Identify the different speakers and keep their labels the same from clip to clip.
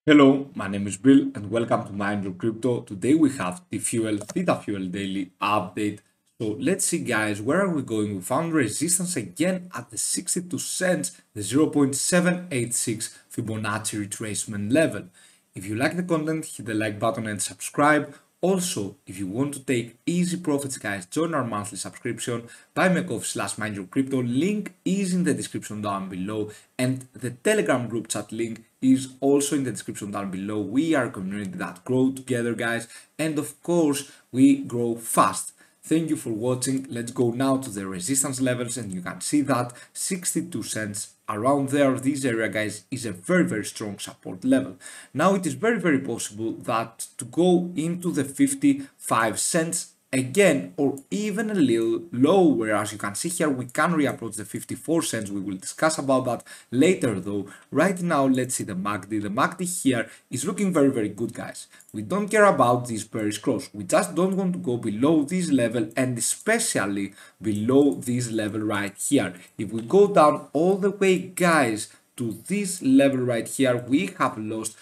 Speaker 1: Hello, my name is Bill and welcome to MindYourCrypto. Today we have TFUEL, THETA FUEL daily update. So let's see guys, where are we going? We found resistance again at the 62 cents, the 0.786 Fibonacci retracement level. If you like the content, hit the like button and subscribe. Also, if you want to take easy profits guys, join our monthly subscription, buymeacoffee/mindyourcrypto, link is in the description down below, and the Telegram group chat link is also in the description down below. We are a community that grow together guys, and of course we grow fast. Thank you for watching. Let's go now to the resistance levels, and you can see that 62 cents around there, this area guys is a very strong support level. Now it is very possible that to go into the 55 cents again or even a little lower. As you can see here, we can reapproach the 54 cents. We will discuss about that later though. Right now let's see the MACD. The MACD here is looking very good guys. We don't care about this bearish cross, we just don't want to go below this level, and especially below this level right here. If we go down all the way guys to this level right here, we have lost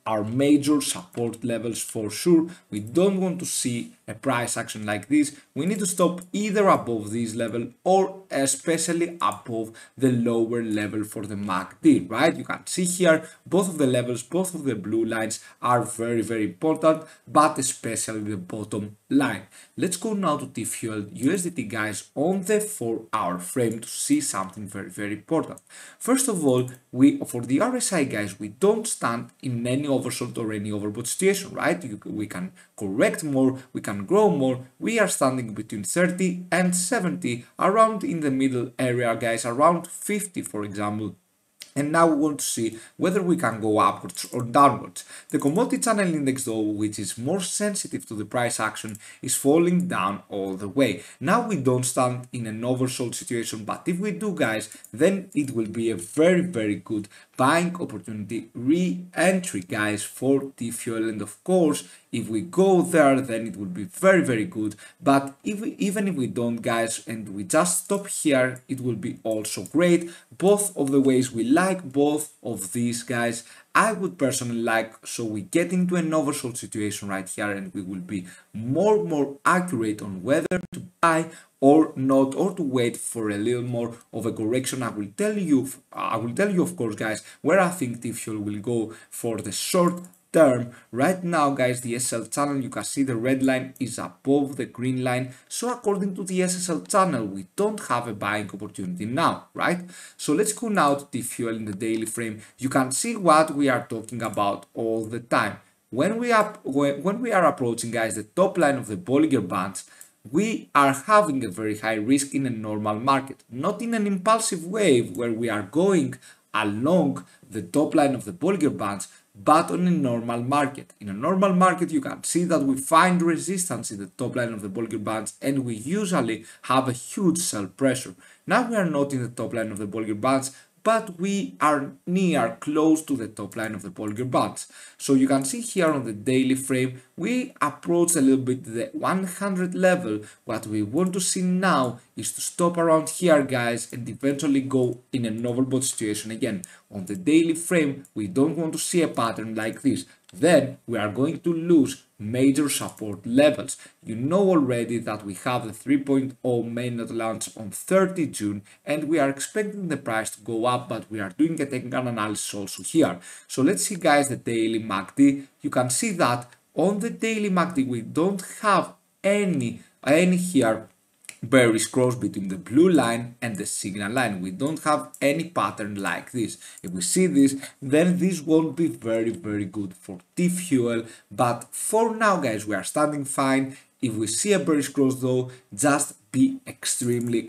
Speaker 1: our major support levels for sure. We don't want to see a price action like this. We need to stop either above this level or especially above the lower level for the MACD, right? You can see here both of the levels, both of the blue lines are very important, but especially the bottom line. Let's go now to TFUEL USDT guys on the 4-hour frame to see something very important. First of all, for the RSI guys, we don't stand in any oversold or any overbought situation, right? We can correct more, we can grow more. We are standing between 30 and 70, around in the middle area guys, around 50 for example. And now we want to see whether we can go upwards or downwards. The commodity channel index though, which is more sensitive to the price action, is falling down all the way. Now we don't stand in an oversold situation, but if we do guys, then it will be a very good buying opportunity, re-entry guys for TFUEL. And of course, if we go there, then it will be very good. But even if we don't guys, and we just stop here, it will be also great. Both of the ways we like both of these guys. I would personally like, so we get into an oversold situation right here, and we will be more accurate on whether to buy or not, or to wait for a little more of a correction. I will tell you of course guys where I think TFUEL will go for the short term. Right now guys, the SSL channel, you can see the red line is above the green line, so according to the SSL channel we don't have a buying opportunity now, right? So let's go now to TFUEL in the daily frame. You can see what we are talking about all the time. When we are approaching guys the top line of the Bollinger Bands, we are having a very high risk in a normal market, not in an impulsive wave where we are going along the top line of the Bollinger Bands, but on a normal market. In a normal market, you can see that we find resistance in the top line of the Bollinger Bands, and we usually have a huge sell pressure. Now we are not in the top line of the Bollinger Bands, but we are close to the top line of the Bollinger Bands. So you can see here on the daily frame, we approach a little bit the 100 level. What we want to see now is to stop around here guys, and eventually go in an overbought situation again. On the daily frame, we don't want to see a pattern like this. Then we are going to lose major support levels. You know already that we have the 3.0 mainnet launch on 30 June, and we are expecting the price to go up, but we are doing a technical analysis also here. So let's see guys the daily MACD. You can see that on the daily MACD we don't have any here bearish cross between the blue line and the signal line. We don't have any pattern like this. If we see this, then this won't be very good for TFUEL. But for now guys, we are standing fine. If we see a bearish cross though, just be extremely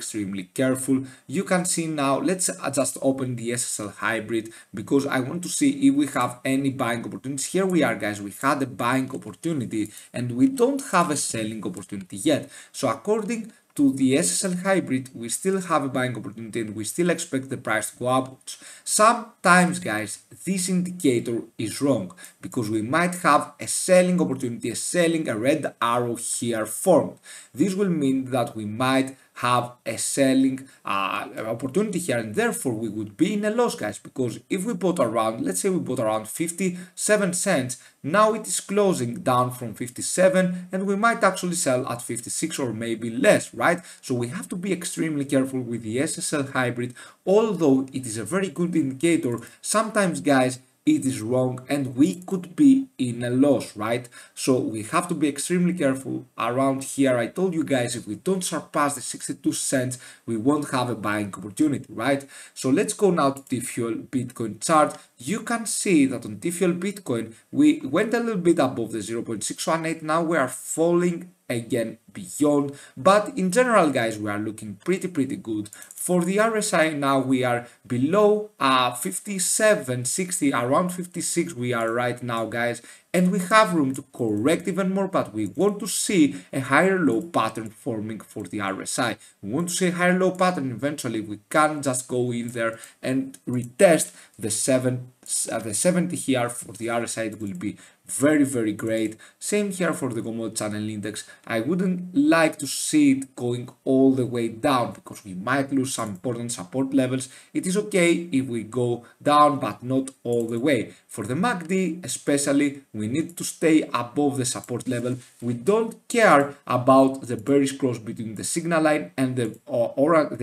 Speaker 1: careful. You can see now, let's just open the SSL hybrid because I want to see if we have any buying opportunities. Here we are guys, we had a buying opportunity and we don't have a selling opportunity yet. So according to the SSL hybrid, we still have a buying opportunity and we still expect the price to go upwards. Sometimes guys, this indicator is wrong because we might have a selling opportunity, a red arrow here formed. This will mean that we might have a selling opportunity here, and therefore we would be in a loss, guys, because if we bought around, let's say we bought around 57 cents, now it is closing down from 57 and we might actually sell at 56 or maybe less, right? So we have to be extremely careful with the SSL hybrid. Although it is a very good indicator, sometimes, guys, it is wrong and we could be in a loss, right? So we have to be extremely careful around here. I told you guys, if we don't surpass the 62 cents, we won't have a buying opportunity, right? So let's go now to TFUEL Bitcoin chart. You can see that on TFUEL Bitcoin, we went a little bit above the 0.618. Now we are falling again beyond, but in general, guys, we are looking pretty good. For the RSI, now we are below 57.60, around 56 we are right now, guys, and we have room to correct even more, but we want to see a higher low pattern forming for the RSI. We want to see a higher low pattern. Eventually we can just go in there and retest the 70 here for the RSI. It will be very great. Same here for the commodity channel index. I wouldn't like to see it going all the way down because we might lose some important support levels. It is okay if we go down, but not all the way. For the MACD especially, we need to stay above the support level. We don't care about the bearish cross between the signal line and the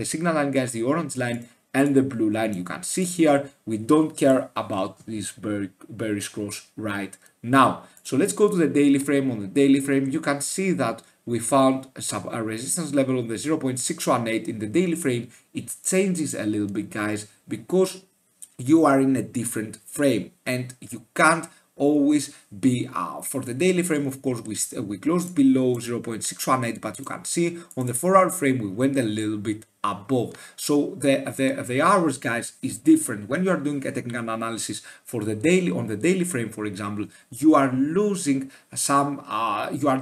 Speaker 1: signal line, guys, the orange line and the blue line. You can see here, we don't care about this bearish cross right now. So let's go to the daily frame. On the daily frame, you can see that we found a resistance level on the 0.618 in the daily frame. It changes a little bit, guys, because you are in a different frame and you can't always be for the daily frame. Of course, we closed below 0.618, but you can see on the 4-hour frame we went a little bit above. So the hours, guys, is different. When you are doing a technical analysis for the daily, on the daily frame, for example, you are losing some you are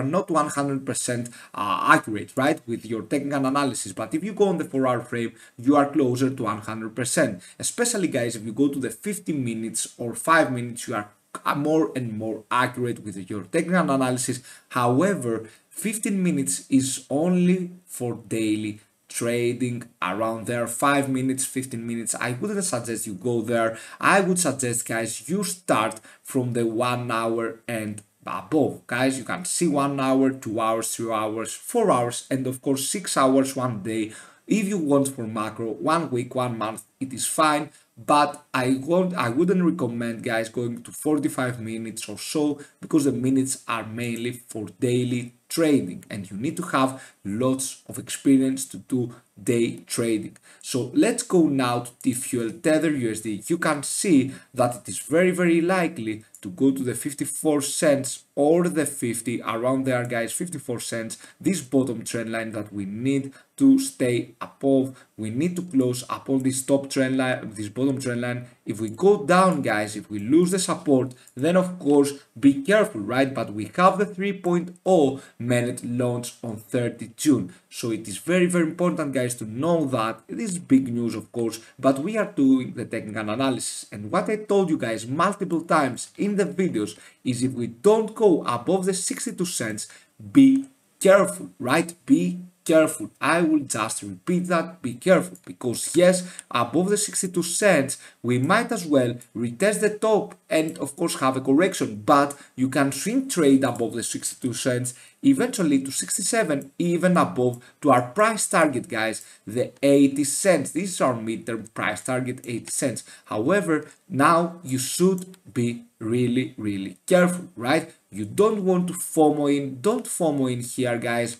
Speaker 1: not 100% accurate, right, with your technical analysis. But if you go on the 4-hour frame, you are closer to 100%. Especially, guys, if you go to the 15 minutes or 5 minutes, you are more and more accurate with your technical analysis. However, 15 minutes is only for daily trading, around there. 5 minutes, 15 minutes, I wouldn't suggest you go there. I would suggest, guys, you start from the 1 hour and above. Guys, you can see 1 hour, 2 hours, 3 hours, 4 hours, and of course 6 hours one day. If you want for macro, 1 week, 1 month, it is fine. But I wouldn't recommend, guys, going to 45 minutes or so, because the minutes are mainly for daily trading and you need to have lots of experience to do day trading. So let's go now to TFUEL Tether USD. You can see that it is very likely to go to the 54 cents or the 50, around there, guys. 54 cents, this bottom trend line that we need to stay above. We need to close upon this top trend line, this bottom trend line. If we go down, guys, if we lose the support, then of course be careful, right? But we have the 3.0 mainnet launch on 30 June. So it is very important, guys, to know that it is big news, of course, but we are doing the technical analysis. And what I told you guys multiple times in the videos is, if we don't go above the 62 cents, be careful, right? Be careful. I will just repeat that, be careful, because yes, above the 62 cents we might as well retest the top and of course have a correction, but you can swing trade above the 62 cents, eventually to 67, even above, to our price target, guys, the 80 cents. This is our midterm price target, 80 cents. However, now you should be really careful, right? You don't want to FOMO in. Don't FOMO in here, guys.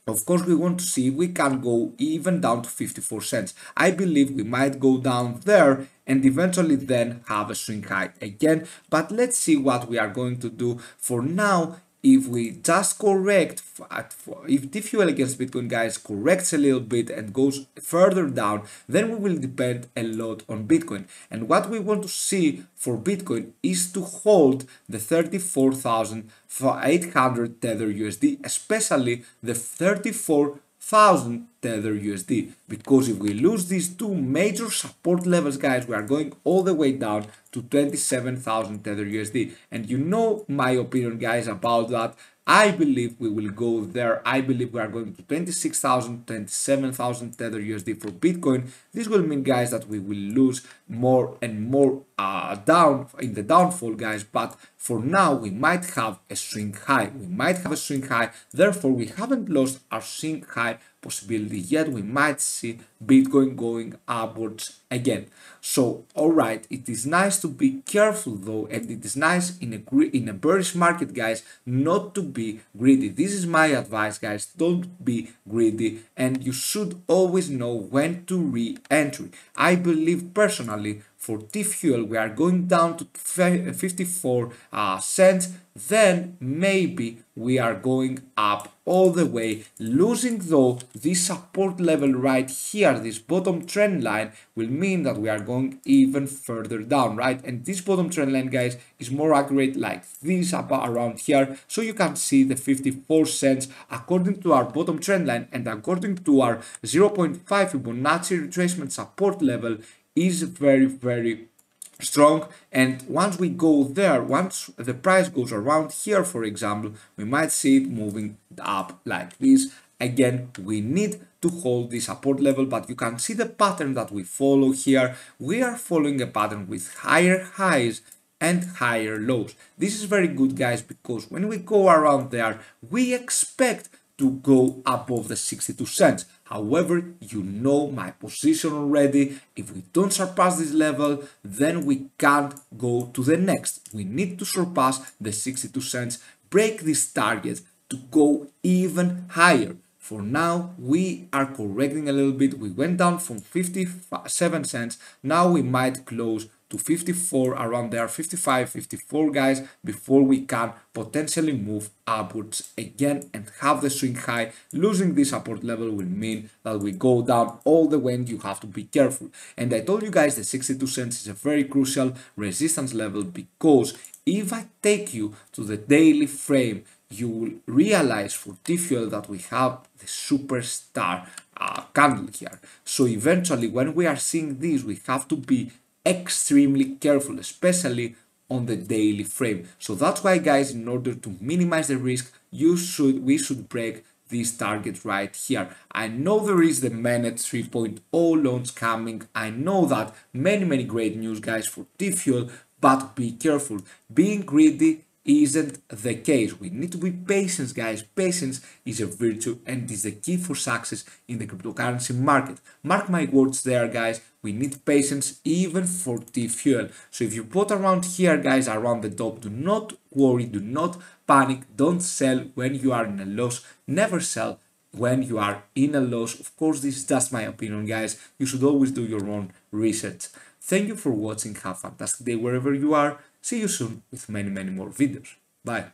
Speaker 1: Of course, we want to see if we can go even down to 54 cents. I believe we might go down there and eventually then have a swing high again. But let's see what we are going to do. For now, if we just correct, if TFUEL against Bitcoin, guys, corrects a little bit and goes further down, then we will depend a lot on Bitcoin. And what we want to see for Bitcoin is to hold the 34,800 Tether USD, especially the 34,000 Tether USD, because if we lose these two major support levels, guys, we are going all the way down to 27,000 Tether USD. And you know my opinion, guys, about that. I believe we will go there. I believe we are going to 26,000, 27,000 Tether USD for Bitcoin. This will mean, guys, that we will lose more and more down in the downfall, guys. But for now, we might have a swing high. Therefore, we haven't lost our swing high possibility yet. We might see Bitcoin going upwards again. So, alright, it is nice to be careful though, and it is nice in a bearish market, guys, not to be greedy. This is my advice, guys. Don't be greedy, and you should always know when to re-enter. I believe personally for TFUEL we are going down to 54 cents, then maybe we are going up all the way, losing though this support level right here. This bottom trend line will mean that we are going even further down, right? And this bottom trend line, guys, is more accurate like this up around here. So you can see the 54 cents according to our bottom trend line, and according to our 0.5 Fibonacci retracement support level is very strong. And once we go there, once the price goes around here, for example, we might see it moving up like this. Again, we need to hold the support level, but you can see the pattern that we follow here. We are following a pattern with higher highs and higher lows. This is very good, guys, because when we go around there, we expect to go above the 62 cents. However, you know my position already. If we don't surpass this level, then we can't go to the next. We need to surpass the 62 cents, break this target to go even higher. For now, we are correcting a little bit. We went down from 57 cents. Now we might close to 54, around there, 55, 54, guys, before we can potentially move upwards again and have the swing high. Losing this support level will mean that we go down all the way, and you have to be careful. And I told you guys the 62 cents is a very crucial resistance level, because if I take you to the daily frame, you will realize for TFUEL that we have the superstar candle here. So eventually, when we are seeing this, we have to be extremely careful, especially on the daily frame. So that's why, guys, in order to minimize the risk, we should break this target right here. I know there is the mainnet 3.0 launch coming. I know that many great news, guys, for TFUEL, but be careful. Being greedy isn't the case. We need to be patient, guys. Patience is a virtue and is the key for success in the cryptocurrency market. Mark my words there, guys. We need patience even for TFUEL. So if you bought around here, guys, around the top, do not worry, do not panic. Don't sell when you are in a loss. Never sell when you are in a loss. Of course, this is just my opinion, guys. You should always do your own research. Thank you for watching. Have a fantastic day wherever you are. See you soon with many more videos. Bye.